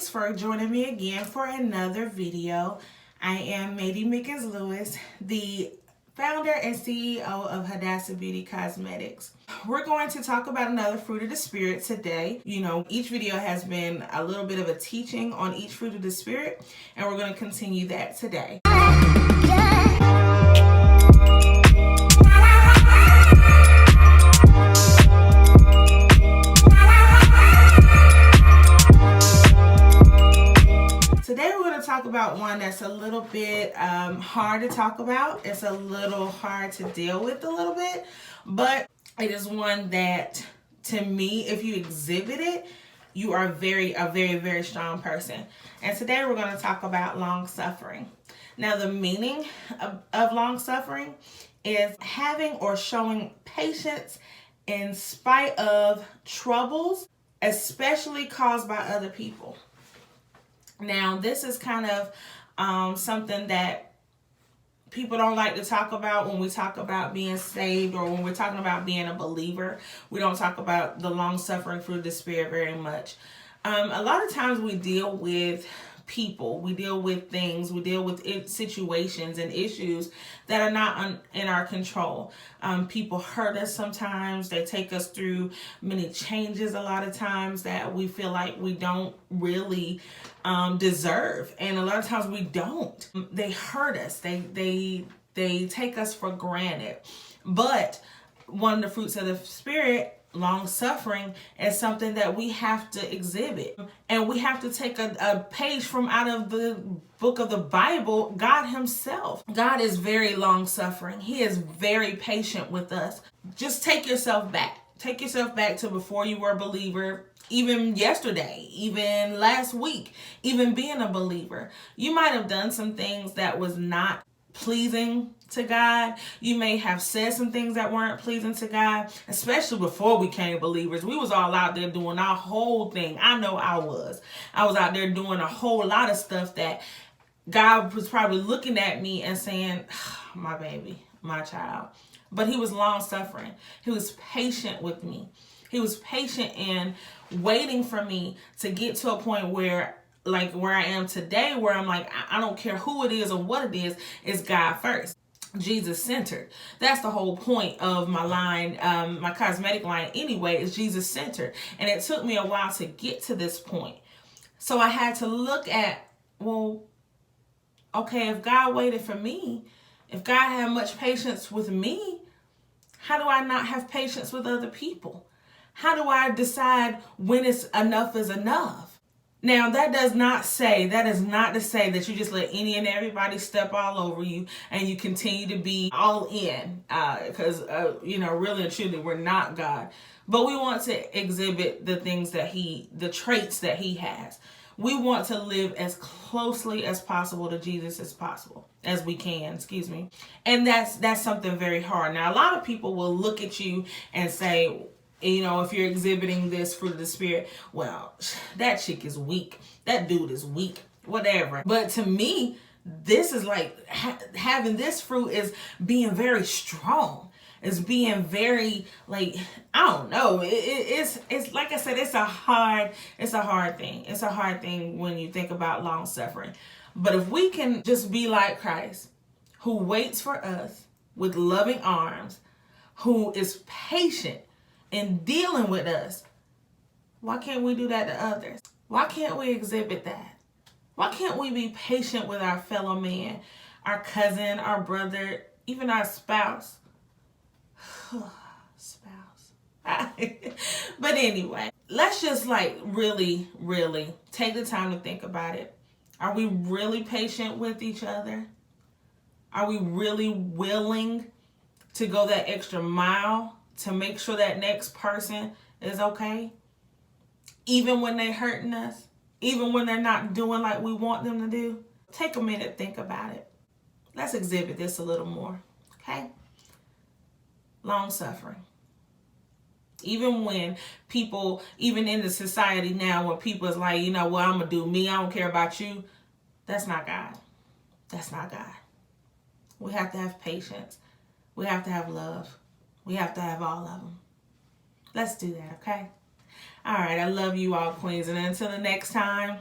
Thanks for joining me again for another video. I am Mady Mickens Lewis, the founder and CEO of Hadassah Beauty Cosmetics. We're going to talk about another fruit of the spirit today. You know, each video has been a little bit of a teaching on each fruit of the spirit, and we're going to continue that today. Today we're going to talk about one that's a little bit hard to talk about. It's a little hard to deal with a little bit, but it is one that, to me, if you exhibit it, you are a very strong person. And today we're going to talk about long suffering. Now, the meaning of long suffering is having or showing patience in spite of troubles, especially caused by other people. Now, this is kind of something that people don't like to talk about when we talk about being saved, or when we're talking about being a believer. We don't talk about the long-suffering fruit of the Spirit very much. A lot of times we deal with people, we deal with things, we deal with situations and issues that are not in our control. People hurt us sometimes. They take us through many changes a lot of times that we feel like we don't really deserve, and a lot of times we don't. They hurt us. They take us for granted. But one of the fruits of the Spirit, long suffering, is something that we have to exhibit, and we have to take a page from out of the book of the Bible. God himself, God is very long suffering. He is very patient with us. Just take yourself back to before you were a believer, even yesterday, even last week, even being a believer. You might have done some things that was not pleasing to God. You may have said some things that weren't pleasing to God, especially before we became believers. We was all out there doing our whole thing. I know I was out there doing a whole lot of stuff that God was probably looking at me and saying, my baby, my child. But he was long suffering. He was patient with me. He was patient in waiting for me to get to a point where I am today, where I'm like, I don't care who it is or what it is, it's God first. Jesus centered. That's the whole point of my line, my cosmetic line anyway, is Jesus centered. And it took me a while to get to this point. So I had to look at, well, okay, if God waited for me, if God had much patience with me, how do I not have patience with other people? How do I decide when enough is enough? Now, that is not to say that you just let any and everybody step all over you and you continue to be all in, because, really and truly, we're not God. But we want to exhibit the traits that he has. We want to live as closely as possible to Jesus as we can, And that's something very hard. Now, a lot of people will look at you and say, if you're exhibiting this fruit of the Spirit, well, that chick is weak. That dude is weak, whatever. But to me, this is like having this fruit is being very strong. It's being very, I don't know. It's like I said, it's a hard thing. It's a hard thing when you think about long suffering. But if we can just be like Christ, who waits for us with loving arms, who is patient in dealing with us, why can't we do that to others? Why can't we exhibit that? Why can't we be patient with our fellow man, our cousin, our brother, even our spouse? But anyway, let's just really take the time to think about it. Are we really patient with each other? Are we really willing to go that extra mile to make sure that next person is okay? Even when they're hurting us, even when they're not doing like we want them to do. Take a minute, think about it. Let's exhibit this a little more, okay? Long suffering. Even when people, even in the society now, where people is like, I'm gonna do me, I don't care about you. That's not God. That's not God. We have to have patience. We have to have love. We have to have all of them. Let's do that, okay? All right, I love you all, queens. And until the next time,